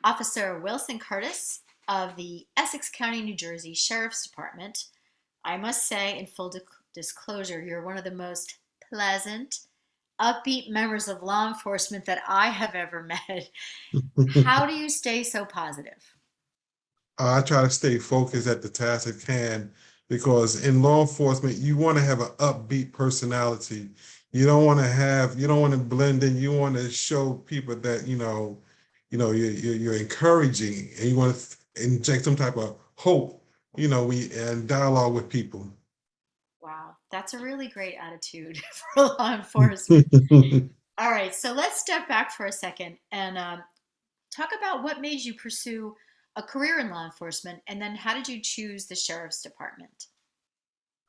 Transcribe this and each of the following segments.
Officer Wilson Curtis of the Essex County, New Jersey Sheriff's Department. I must say, in full disclosure, you're one of the most pleasant, upbeat members of law enforcement that I have ever met. How do you stay so positive? I try to stay focused at the task at hand because in law enforcement, you want to have an upbeat personality. You don't want to blend in. You want to show people that, you're encouraging and you want to inject some type of hope, and dialogue with people. Wow, that's a really great attitude for law enforcement. All right, so let's step back for a second and talk about what made you pursue a career in law enforcement, and then how did you choose the sheriff's department?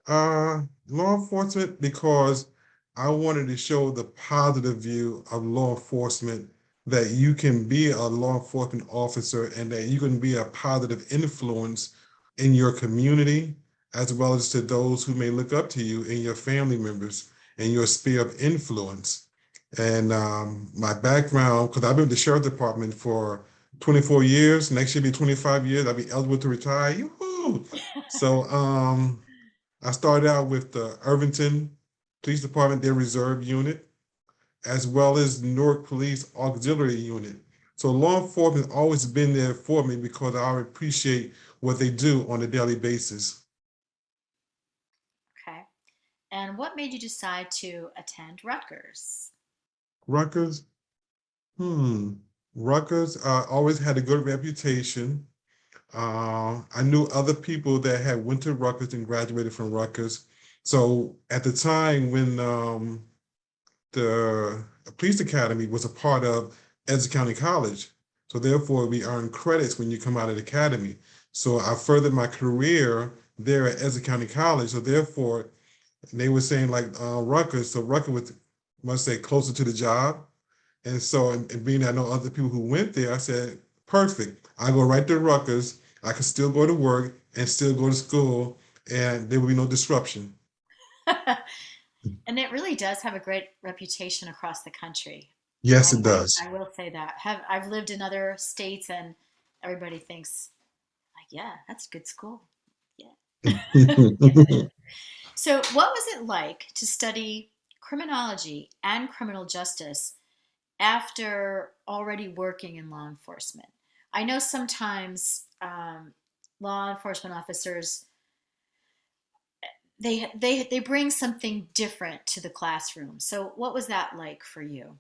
Law enforcement because I wanted to show the positive view of law enforcement that you can be a law enforcement officer and that you can be a positive influence in your community as well as to those who may look up to you and your family members and your sphere of influence. And my background, because I've been with the sheriff department for 24 years, next year be 25 years, I'll be eligible to retire. Yoo-hoo! So I started out with the Irvington Police Department, their reserve unit, as well as Newark Police Auxiliary Unit. So law enforcement has always been there for me because I appreciate what they do on a daily basis. Okay. And what made you decide to attend Rutgers? Rutgers, hmm, Rutgers always had a good reputation. I knew other people that had went to Rutgers and graduated from Rutgers. So at the time when the police academy was a part of Essex County College. So therefore, we earn credits when you come out of the academy. So I furthered my career there at Essex County College. So therefore, they were saying like Rutgers. So Rutgers was, must say, closer to the job. And so, and being that I know other people who went there, I said, perfect. I go right to Rutgers. I can still go to work and still go to school, and there will be no disruption. And it really does have a great reputation across the country. Yes, it does. I will say that. I've lived in other states and everybody thinks like, yeah, that's a good school. Yeah. Yeah, it is. So, what was it like to study criminology and criminal justice after already working in law enforcement? I know sometimes law enforcement officers they bring something different to the classroom. So, what was that like for you?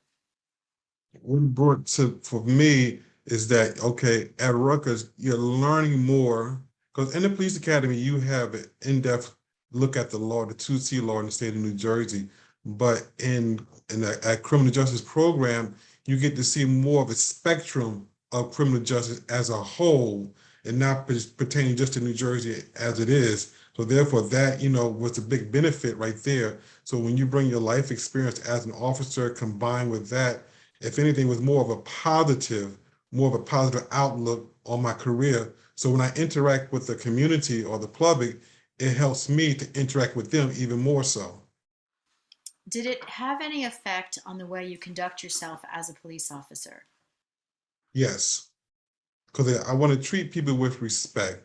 What it brought to for me is that okay, at Rutgers, you're learning more because in the police academy you have an in-depth look at the law, the 2C law in the state of New Jersey. But in a criminal justice program, you get to see more of a spectrum of criminal justice as a whole and not pertaining just to New Jersey as it is. So therefore, that was a big benefit right there. So when you bring your life experience as an officer combined with that, if anything, was more of a positive outlook on my career. So when I interact with the community or the public, it helps me to interact with them even more so. Did it have any effect on the way you conduct yourself as a police officer? Yes, because I want to treat people with respect.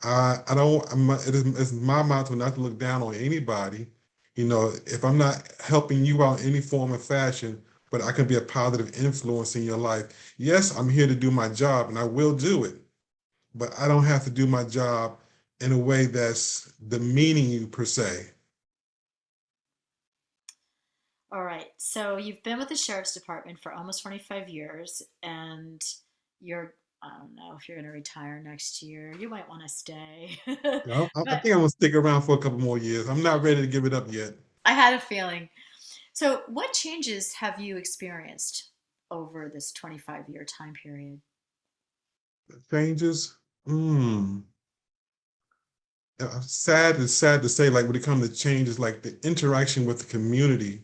I don't. It's my motto not to look down on anybody. If I'm not helping you out in any form or fashion, but I can be a positive influence in your life. Yes, I'm here to do my job, and I will do it. But I don't have to do my job in a way that's demeaning you per se. All right. So you've been with the sheriff's department for almost 25 years and you're, I don't know if you're going to retire next year. You might want to stay. I But think I'm gonna stick around for a couple more years. I'm not ready to give it up yet. I had a feeling. So, what changes have you experienced over this 25-year time period? Changes. Hmm. Sad is sad to say, like when it comes to changes, like the interaction with the community,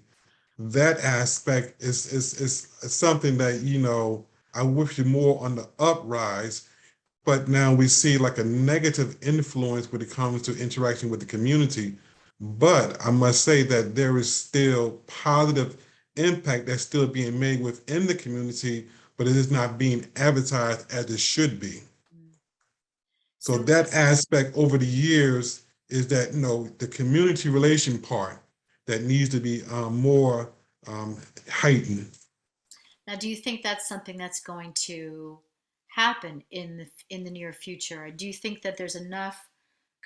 that aspect is something that I wish you more on the uprise. But now we see like a negative influence when it comes to interaction with the community. But I must say that there is still positive impact that's still being made within the community but it is not being advertised as it should be. Mm. So So, that aspect over the years is that, the community relation part that needs to be more heightened. now, do you think that's something that's going to happen in the near future? Do you think that there's enough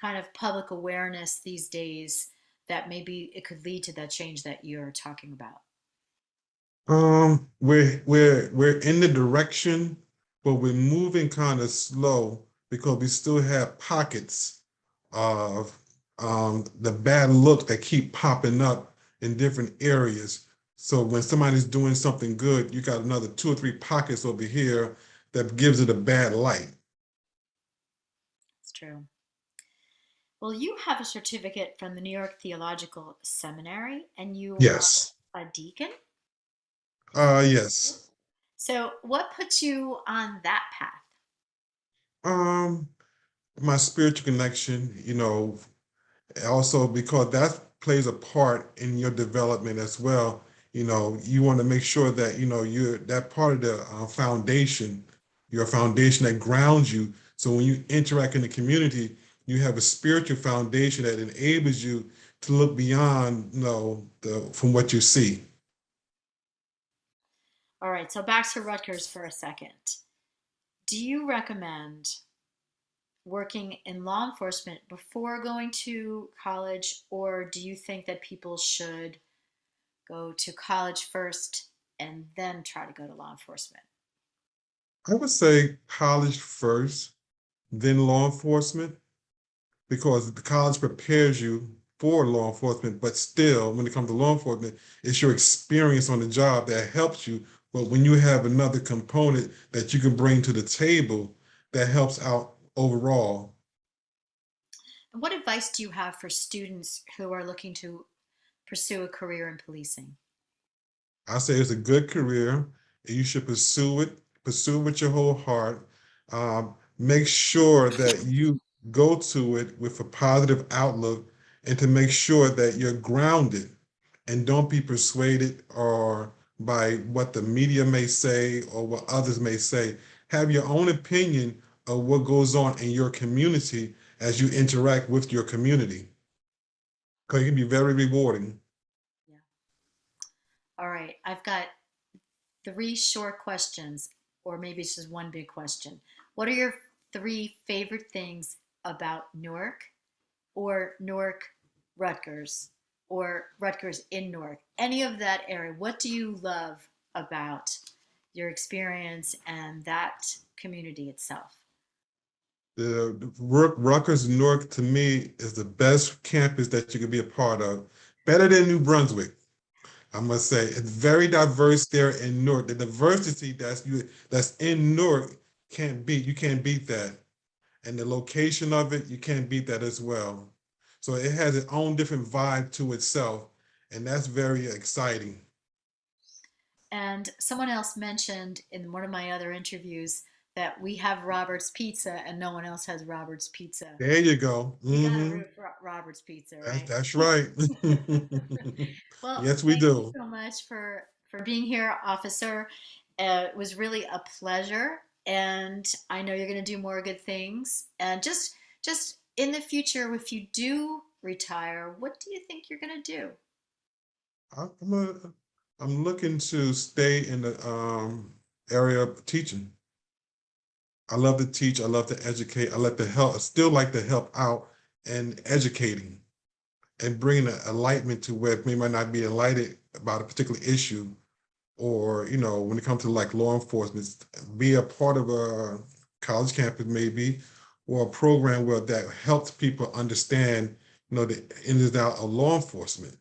kind of public awareness these days that maybe it could lead to that change that you're talking about? We're in the direction, but we're moving kind of slow because we still have pockets of the bad look that keep popping up in different areas. So when somebody's doing something good, you got another 2 or 3 pockets over here that gives it a bad light. It's true. Well, you have a certificate from the New York Theological Seminary, and you Yes. are a deacon. Yes. So, what puts you on that path? Um, my spiritual connection, also because that plays a part in your development as well. You want to make sure that you're that part of the foundation, your foundation that grounds you. So when you interact in the community, you have a spiritual foundation that enables you to look beyond, from what you see. All right, so back to Rutgers for a second. Do you recommend working in law enforcement before going to college, or do you think that people should go to college first and then try to go to law enforcement? I would say college first, then law enforcement, because the college prepares you for law enforcement, but still, when it comes to law enforcement, it's your experience on the job that helps you. But when you have another component that you can bring to the table that helps out overall, And what advice do you have for students who are looking to pursue a career in policing? I say it's a good career and you should pursue it with your whole heart. Make sure that you go to it with a positive outlook and to make sure that you're grounded and don't be persuaded or by what the media may say or what others may say. Have your own opinion of what goes on in your community as you interact with your community, because it can be very rewarding. Yeah. All right, I've got three short questions, or maybe it's just one big question. What are your three favorite things about Newark, or Newark Rutgers, or Rutgers in Newark? Any of that area. What do you love about your experience and that community itself? The Rutgers, Newark, to me, is the best campus that you could be a part of. Better than New Brunswick, I must say. It's very diverse there in Newark. The diversity that's in Newark you can't beat that. And the location of it, you can't beat that as well. So it has its own different vibe to itself, and that's very exciting. And someone else mentioned in one of my other interviews that we have Robert's Pizza and no one else has Robert's Pizza. There you go. You got to root for Robert's Pizza, right? That's right. Well, Yes, we thank you do. so much for being here, officer. It was really a pleasure, and I know you're going to do more good things. And just in the future, if you do retire, what do you think you're going to do? I'm a, I'm looking to stay in the area of teaching. I love to teach. I love to educate. I like to help. I still like to help out and educating and bringing an enlightenment to where we might not be enlightened about a particular issue, or when it comes to like law enforcement, be a part of a college campus maybe, or a program where that helps people understand, the ins and outs of law enforcement.